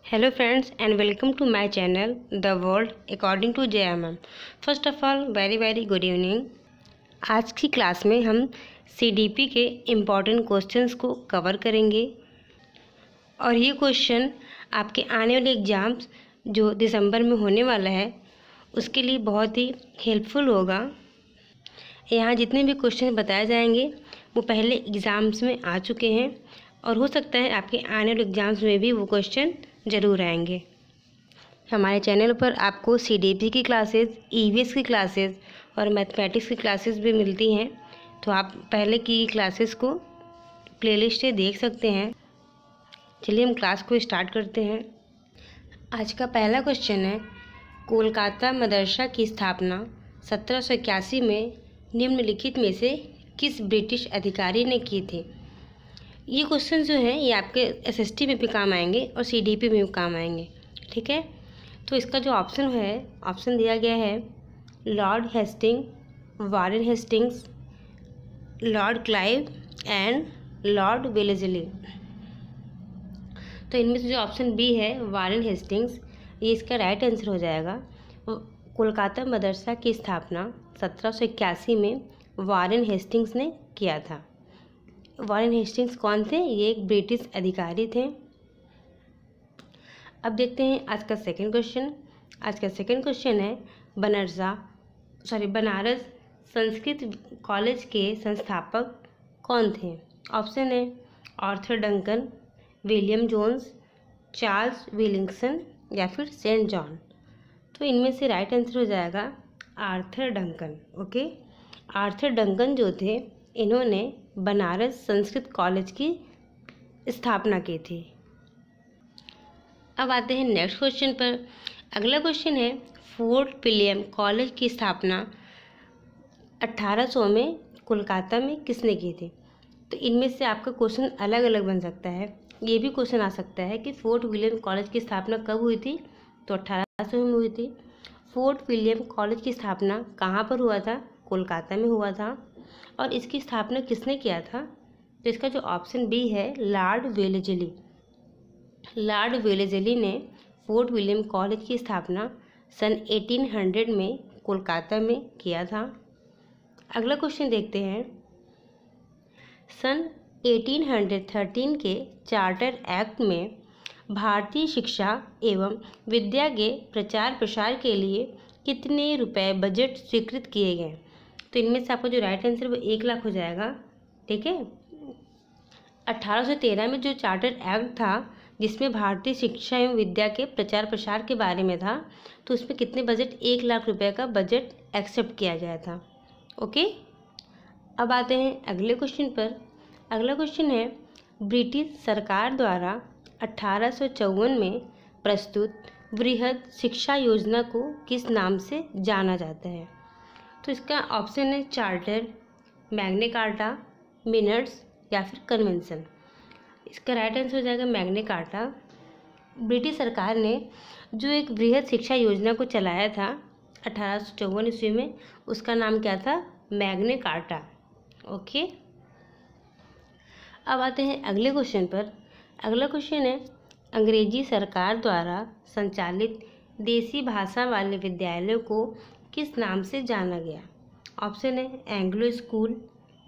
Hello friends and welcome to my channel The World According to JMM। First of all very good evening. आज की class में हम CDP के important questions को cover करेंगे और ये क्वेश्चन आपके आने वाले एग्ज़ाम्स जो दिसंबर में होने वाला है उसके लिए बहुत ही हेल्पफुल होगा। यहाँ जितने भी क्वेश्चन बताए जाएंगे वो पहले एग्ज़ाम्स में आ चुके हैं और हो सकता है आपके आने वाले एग्ज़ाम्स में भी वो क्वेश्चन ज़रूर आएंगे। हमारे चैनल पर आपको CDP की क्लासेस, EVS की क्लासेस और मैथमेटिक्स की क्लासेस भी मिलती हैं, तो आप पहले की क्लासेस को प्लेलिस्ट से देख सकते हैं। चलिए हम क्लास को स्टार्ट करते हैं। आज का पहला क्वेश्चन है, कोलकाता मदरसा की स्थापना 1781 में निम्नलिखित में से किस ब्रिटिश अधिकारी ने की थी। ये क्वेश्चन जो है ये आपके SST में भी काम आएंगे और CDP में भी काम आएंगे, ठीक है। तो इसका जो ऑप्शन है, ऑप्शन दिया गया है Lord Hasting, Warren Hastings, Lord Clive and Lord Wellesley. तो इनमें से जो ऑप्शन बी है वारेन हेस्टिंग्स, ये इसका राइट आंसर हो जाएगा। कोलकाता मदरसा की स्थापना 1781 में वारेन हेस्टिंग्स ने किया था। वारेन हेस्टिंग्स कौन थे? ये एक ब्रिटिश अधिकारी थे। अब देखते हैं आज का सेकंड क्वेश्चन। आज का सेकंड क्वेश्चन है बनारस संस्कृत कॉलेज के संस्थापक कौन थे। ऑप्शन है Arthur Duncan, William Jones, Charles Wilkinson या फिर सेंट जॉन। तो इनमें से राइट आंसर हो जाएगा Arthur Duncan. Okay, Arthur Duncan जो थे इन्होंने बनारस संस्कृत कॉलेज की स्थापना की थी। अब आते हैं नेक्स्ट क्वेश्चन पर। अगला क्वेश्चन है फोर्ट विलियम कॉलेज की स्थापना 1800 में कोलकाता में किसने की थी। तो इनमें से आपका क्वेश्चन अलग अलग बन सकता है। ये भी क्वेश्चन आ सकता है कि फोर्ट विलियम कॉलेज की स्थापना कब हुई थी, तो 1800 में हुई थी। फोर्ट विलियम कॉलेज की स्थापना कहाँ पर हुआ था, कोलकाता में हुआ था। और इसकी स्थापना किसने किया था, तो इसका जो ऑप्शन बी है लॉर्ड वेलेस्ली। लॉर्ड वेलेस्ली ने फोर्ट विलियम कॉलेज की स्थापना सन 1800 में कोलकाता में किया था। अगला क्वेश्चन देखते हैं। सन 1813 के चार्टर एक्ट में भारतीय शिक्षा एवं विद्या के प्रचार प्रसार के लिए कितने रुपए बजट स्वीकृत किए गए। तो इनमें से आपका जो राइट आंसर वो 1 लाख हो जाएगा, ठीक है। 1813 में जो चार्टर एक्ट था जिसमें भारतीय शिक्षा एवं विद्या के प्रचार प्रसार के बारे में था, तो उसमें कितने बजट, 1 लाख रुपए का बजट एक्सेप्ट किया गया था। ओके, अब आते हैं अगले क्वेश्चन पर। अगला क्वेश्चन है ब्रिटिश सरकार द्वारा 1854 में प्रस्तुत वृहद शिक्षा योजना को किस नाम से जाना जाता है। तो इसका ऑप्शन है चार्टर, मैग्ना कार्टा, मिनट्स या फिर कन्वेंशन। इसका राइट आंसर हो जाएगा मैग्ना कार्टा। ब्रिटिश सरकार ने जो एक बृहद शिक्षा योजना को चलाया था 1854 ईस्वी में, उसका नाम क्या था, मैग्ना कार्टा। ओके, अब आते हैं अगले क्वेश्चन पर। अगला क्वेश्चन है अंग्रेजी सरकार द्वारा संचालित देसी भाषा वाले विद्यालयों को किस नाम से जाना गया। ऑप्शन है Anglo school,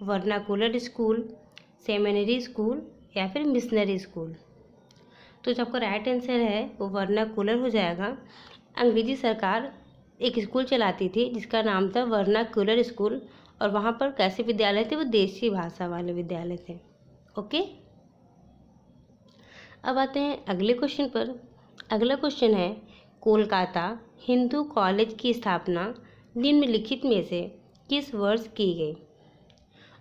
vernacular school, seminary school या फिर मिशनरी स्कूल। तो जो आपका राइट आंसर है वो वर्नाकुलर हो जाएगा। अंग्रेजी सरकार एक स्कूल चलाती थी जिसका नाम था वर्नाकुलर स्कूल, और वहाँ पर कैसे विद्यालय थे, वो देसी भाषा वाले विद्यालय थे। ओके, अब आते हैं अगले क्वेश्चन पर। अगला क्वेश्चन है कोलकाता हिंदू कॉलेज की स्थापना निम्नलिखित में से किस वर्ष की गई।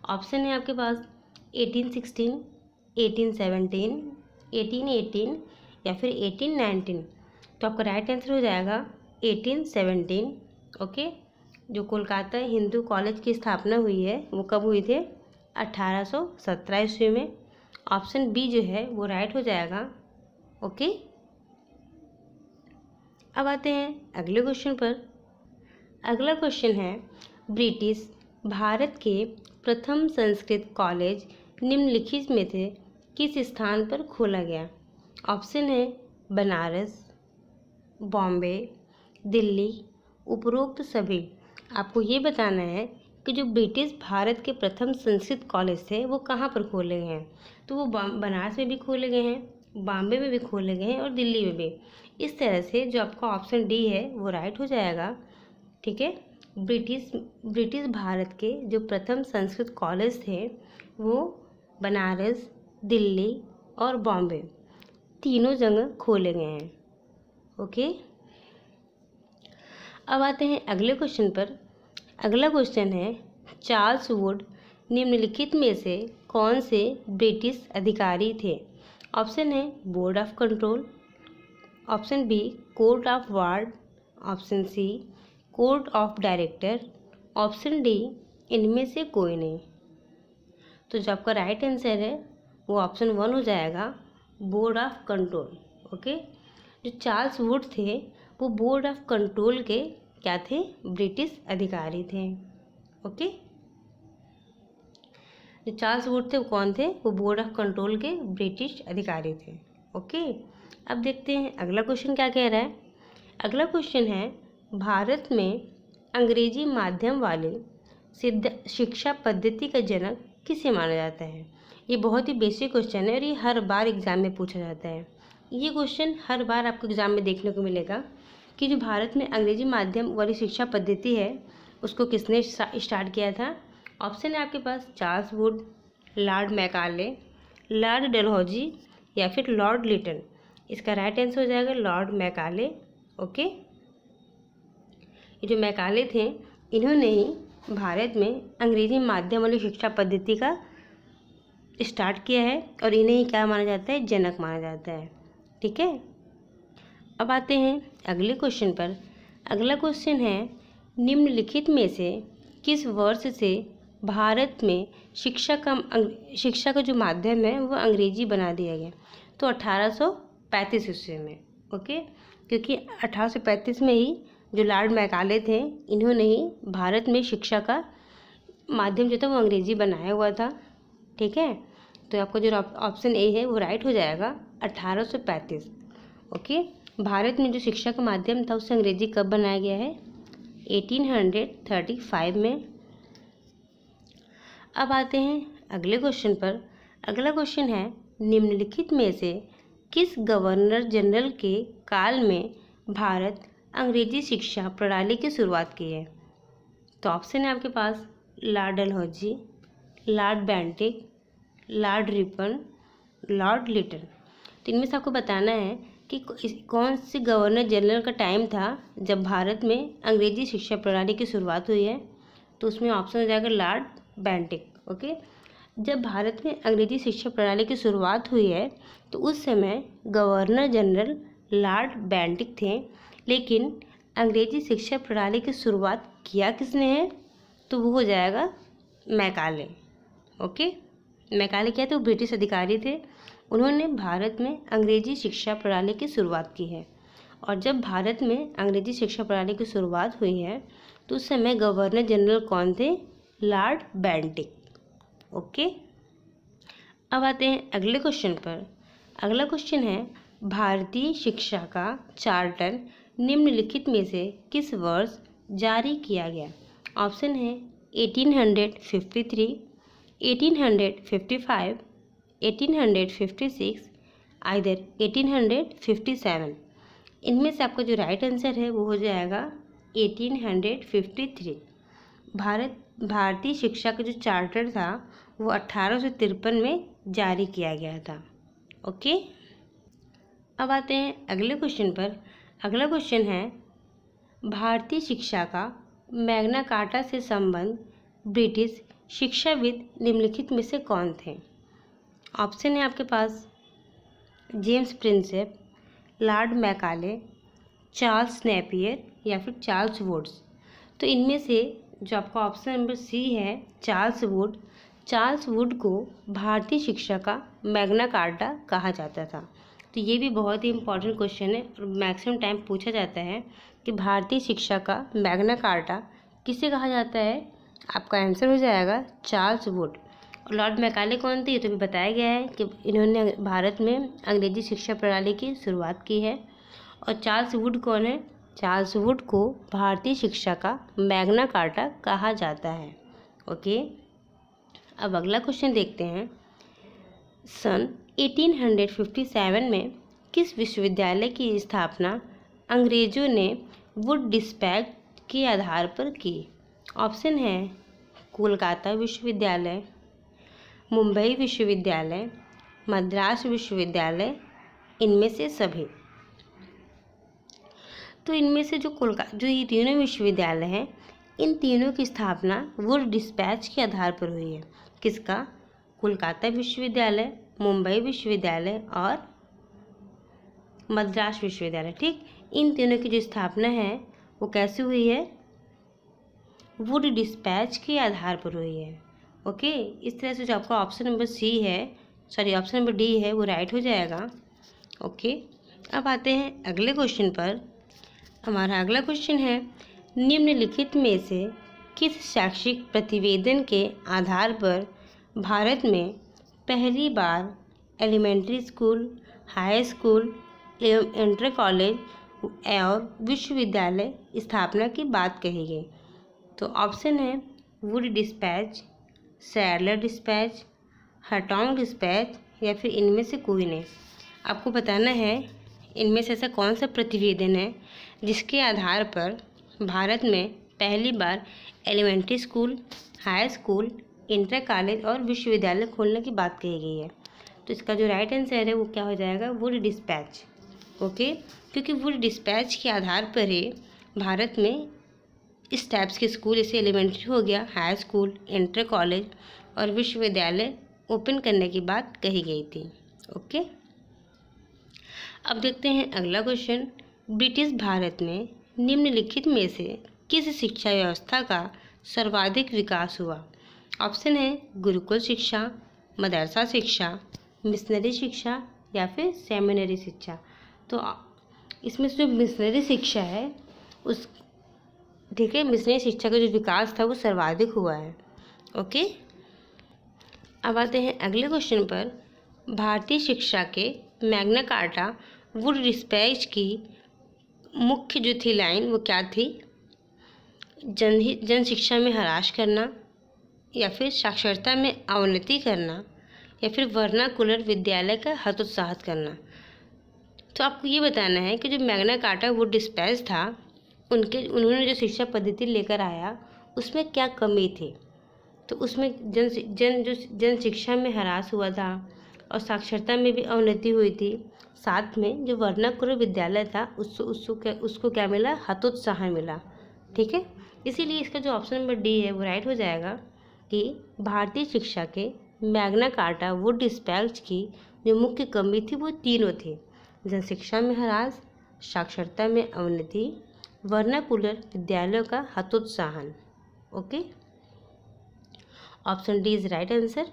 ऑप्शन है आपके पास 1816, 1817, 1818 या फिर 1819। तो आपका राइट आंसर हो जाएगा 1817। ओके, जो कोलकाता हिंदू कॉलेज की स्थापना हुई है वो कब हुई थी, 1817 ईस्वी में। ऑप्शन बी जो है वो राइट हो जाएगा। ओके, अब आते हैं अगले क्वेश्चन पर। अगला क्वेश्चन है ब्रिटिश भारत के प्रथम संस्कृत कॉलेज निम्नलिखित में से किस स्थान पर खोला गया। ऑप्शन है बनारस, बॉम्बे, दिल्ली, उपरोक्त सभी। आपको ये बताना है कि जो ब्रिटिश भारत के प्रथम संस्कृत कॉलेज थे वो कहाँ पर खोले गए हैं। तो वो बनारस में भी खोले गए हैं, बॉम्बे में भी खोले गए हैं और दिल्ली में भी। इस तरह से जो आपका ऑप्शन डी है वो राइट हो जाएगा। ठीक है, ब्रिटिश भारत के जो प्रथम संस्कृत कॉलेज थे वो बनारस, दिल्ली और बॉम्बे तीनों जगह खोले गए हैं। ओके, अब आते हैं अगले क्वेश्चन पर। अगला क्वेश्चन है, चार्ल्स वुड निम्नलिखित में से कौन से ब्रिटिश अधिकारी थे। ऑप्शन है board of control, option B court of ward, option C court of director, option D इनमें से कोई नहीं। तो जो आपका राइट आंसर है वो ऑप्शन 1 हो जाएगा, बोर्ड ऑफ कंट्रोल। ओके, जो चार्ल्स वुड थे वो बोर्ड ऑफ कंट्रोल के क्या थे, ब्रिटिश अधिकारी थे। ओके, जो चार्ल्स वुड थे वो कौन थे, वो बोर्ड ऑफ कंट्रोल के ब्रिटिश अधिकारी थे। ओके, अब देखते हैं अगला क्वेश्चन क्या कह रहा है। अगला क्वेश्चन है, भारत में अंग्रेजी माध्यम वाले शिक्षा पद्धति का जनक किसे माना जाता है। ये बहुत ही बेसिक क्वेश्चन है और ये हर बार एग्जाम में पूछा जाता है। ये क्वेश्चन हर बार आपको एग्जाम में देखने को मिलेगा कि जो भारत में अंग्रेजी माध्यम वाली शिक्षा पद्धति है उसको किसने स्टार्ट किया था। ऑप्शन है आपके पास Charles Wood, Lord Macaulay, Lord Dalhousie या फिर लॉर्ड लिटन। इसका राइट आंसर हो जाएगा लॉर्ड मैकाले। ओके, ये जो मैकाले थे इन्होंने ही भारत में अंग्रेजी माध्यम वाली शिक्षा पद्धति का स्टार्ट किया है और इन्हें ही क्या माना जाता है, जनक माना जाता है। ठीक है, अब आते हैं अगले क्वेश्चन पर। अगला क्वेश्चन है, निम्नलिखित में से किस वर्ष से भारत में शिक्षा का जो माध्यम है वो अंग्रेजी बना दिया गया। तो 1835 ईस्वी में। ओके, क्योंकि 1835 में ही जो लॉर्ड मैकाले थे इन्होंने ही भारत में शिक्षा का माध्यम जो था वो अंग्रेजी बनाया हुआ था। ठीक है, तो आपका जो ऑप्शन ए है वो राइट हो जाएगा, 1835। ओके, भारत में जो शिक्षा का माध्यम था उससे अंग्रेजी कब बनाया गया है, 1835 में। अब आते हैं अगले क्वेश्चन पर। अगला क्वेश्चन है, निम्नलिखित में से किस गवर्नर जनरल के काल में भारत अंग्रेजी शिक्षा प्रणाली की शुरुआत की है। तो ऑप्शन है आपके पास Lord Dalhousie, Lord Bentinck, Lord Ripon, Lord Lytton. तो इनमें से आपको बताना है कि कौन से गवर्नर जनरल का टाइम था जब भारत में अंग्रेजी शिक्षा प्रणाली की शुरुआत हुई है। तो उसमें ऑप्शन हो जाएगा लॉर्ड बेंटिक। ओके, जब भारत में अंग्रेजी शिक्षा प्रणाली की शुरुआत हुई है तो उस समय गवर्नर जनरल लॉर्ड बेंटिक थे, लेकिन अंग्रेजी शिक्षा प्रणाली की शुरुआत किया किसने है, तो वो हो जाएगा मैकाले। ओके, मैकाले क्या थे, वो ब्रिटिश अधिकारी थे। उन्होंने भारत में अंग्रेजी शिक्षा प्रणाली की शुरुआत की है और जब भारत में अंग्रेजी शिक्षा प्रणाली की शुरुआत हुई है तो उस समय गवर्नर जनरल कौन थे, लॉर्ड बेंटिक। ओके, अब आते हैं अगले क्वेश्चन पर। अगला क्वेश्चन है, भारतीय शिक्षा का चार्टर निम्नलिखित में से किस वर्ष जारी किया गया। ऑप्शन है 1853, 1855, 1856, आइदर 1857। इनमें से आपका जो राइट आंसर है वो हो जाएगा 1853। भारतीय शिक्षा का जो चार्टर था वो 1853 में जारी किया गया था। ओके, अब आते हैं अगले क्वेश्चन पर। अगला क्वेश्चन है, भारतीय शिक्षा का मैग्ना कार्टा से संबंध ब्रिटिश शिक्षाविद निम्नलिखित में से कौन थे। ऑप्शन है आपके पास James Prinsep, Lord Macaulay, Charles Napier या फिर चार्ल्स वुड्स। तो इनमें से जो आपका ऑप्शन नंबर सी है चार्ल्स वुड को भारतीय शिक्षा का मैग्ना कार्टा कहा जाता था। तो ये भी बहुत ही इंपॉर्टेंट क्वेश्चन है और मैक्सिमम टाइम पूछा जाता है कि भारतीय शिक्षा का मैग्ना कार्टा किसे कहा जाता है। आपका आंसर हो जाएगा चार्ल्स वुड। लॉर्ड मैकाले कौन थे? ये तो भी बताया गया है कि इन्होंने भारत में अंग्रेजी शिक्षा प्रणाली की शुरुआत की है। और चार्ल्स वुड कौन है? चार्ल्स वुड को भारतीय शिक्षा का मैग्ना कार्टा कहा जाता है। ओके, अब अगला क्वेश्चन देखते हैं। सन 1857 में किस विश्वविद्यालय की स्थापना अंग्रेजों ने वुड डिस्पैच के आधार पर की? ऑप्शन है कोलकाता विश्वविद्यालय, मुंबई विश्वविद्यालय, मद्रास विश्वविद्यालय, इनमें से सभी। तो इनमें से जो ये तीनों विश्वविद्यालय हैं, इन तीनों की स्थापना वुड डिस्पैच के आधार पर हुई है। किसका? कोलकाता विश्वविद्यालय, मुंबई विश्वविद्यालय और मद्रास विश्वविद्यालय। ठीक, इन तीनों की जो स्थापना है वो कैसे हुई है? वुड डिस्पैच के आधार पर हुई है। ओके, इस तरह से जो आपका option number option number D है वो राइट हो जाएगा। ओके, अब आते हैं अगले क्वेश्चन पर। हमारा अगला क्वेश्चन है, निम्नलिखित में से किस शैक्षिक प्रतिवेदन के आधार पर भारत में पहली बार एलिमेंट्री स्कूल, हाई स्कूल एवं इंटर कॉलेज और विश्वविद्यालय स्थापना की बात कही गई? तो ऑप्शन है वुड डिस्पैच, सैडलर डिस्पैच, हटोंग डिस्पैच या फिर इनमें से कोई नहीं। आपको बताना है इनमें से ऐसा कौन सा प्रतिवेदन है जिसके आधार पर भारत में पहली बार elementary school, high school, inter college और विश्वविद्यालय खोलने की बात कही गई है। तो इसका जो राइट आंसर है वो क्या हो जाएगा? Wood dispatch. ओके, क्योंकि वुड डिस्पैच के आधार पर ही भारत में इस टाइप्स के स्कूल, जैसे एलिमेंट्री हो गया, हाई स्कूल, इंटर कॉलेज और विश्वविद्यालय ओपन करने की बात कही गई थी। ओके, अब देखते हैं अगला क्वेश्चन। ब्रिटिश भारत में निम्नलिखित में से किस शिक्षा व्यवस्था का सर्वाधिक विकास हुआ? ऑप्शन है गुरुकुल शिक्षा, मदरसा शिक्षा, मिशनरी शिक्षा या फिर सेमिनरी शिक्षा। तो इसमें से जो मिशनरी शिक्षा है उस ठीक है, मिशनरी शिक्षा का जो विकास था वो सर्वाधिक हुआ है। ओके, अब आते हैं अगले क्वेश्चन पर। भारतीय शिक्षा के मैग्ना कार्टा वुड डिस्पैच की मुख्य जो थी लाइन वो क्या थी? जन शिक्षा में ह्रास करना या फिर साक्षरता में अवनति करना या फिर वर्नाकुलर विद्यालय का हतोत्साहित करना। तो आपको ये बताना है कि जो मैग्ना कार्टा वुड डिस्पैच था उन्होंने जो शिक्षा पद्धति लेकर आया उसमें क्या कमी थी? तो उसमें जन शिक्षा में ह्रास हुआ था और साक्षरता में भी अवनति हुई थी। साथ में जो वर्नाकुलर विद्यालय था उसको क्या मिला? हतोत्साहन मिला। ठीक है, इसीलिए इसका जो ऑप्शन नंबर डी है वो राइट हो जाएगा कि भारतीय शिक्षा के मैग्ना कार्टा वुड डिस्पैच की जो मुख्य कमी थी वो तीनों थी: जन शिक्षा में ह्रास, साक्षरता में अवनति, वर्नाकुलर विद्यालयों का हतोत्साहन। Okay, option D is right answer.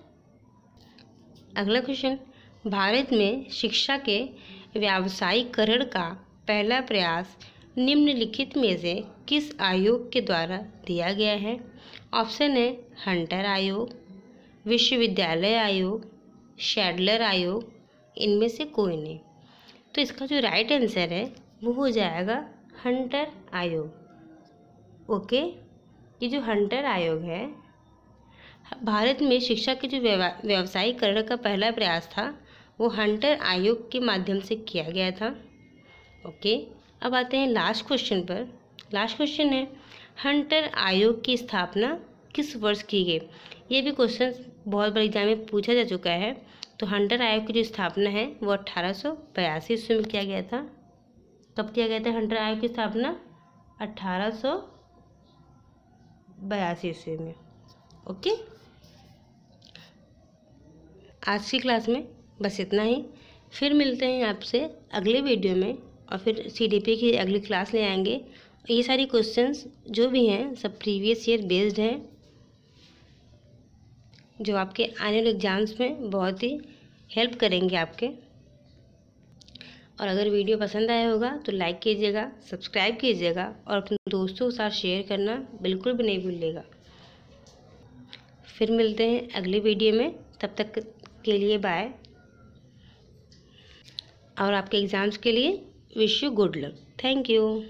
अगला क्वेश्चन, भारत में शिक्षा के व्यावसायीकरण का पहला प्रयास निम्नलिखित में से किस आयोग के द्वारा दिया गया है? ऑप्शन है हंटर आयोग, विश्वविद्यालय आयोग, शैडलर आयोग, इनमें से कोई नहीं। तो इसका जो राइट आंसर है वो हो जाएगा हंटर आयोग। ओके, ये जो हंटर आयोग है, भारत में शिक्षा के जो व्यावसायीकरण का पहला प्रयास था वो हंटर आयोग के माध्यम से किया गया था। ओके, अब आते हैं लास्ट क्वेश्चन पर। लास्ट क्वेश्चन है, हंटर आयोग की स्थापना किस वर्ष की गई? ये भी क्वेश्चन बहुत बड़े एग्जाम में पूछा जा चुका है। तो हंटर आयोग की जो स्थापना है वो 1882 ईस्वी में किया गया था। कब किया गया था हंटर आयोग की स्थापना? 1882 ईस्वी में। ओके, आज की क्लास में बस इतना ही। फिर मिलते हैं आपसे अगले वीडियो में और फिर सीडीपी की अगली क्लास ले आएंगे। ये सारी क्वेश्चंस जो भी हैं सब प्रीवियस ईयर बेस्ड हैं, जो आपके आने वाले एग्जाम्स में बहुत ही हेल्प करेंगे आपके। और अगर वीडियो पसंद आया होगा तो लाइक कीजिएगा, सब्सक्राइब कीजिएगा और अपने दोस्तों के साथ शेयर करना बिल्कुल भी नहीं भूलिएगा। फिर मिलते हैं अगली वीडियो में, तब तक के लिए बाय। और आपके एग्ज़ाम्स के लिए wish you good luck. Thank you.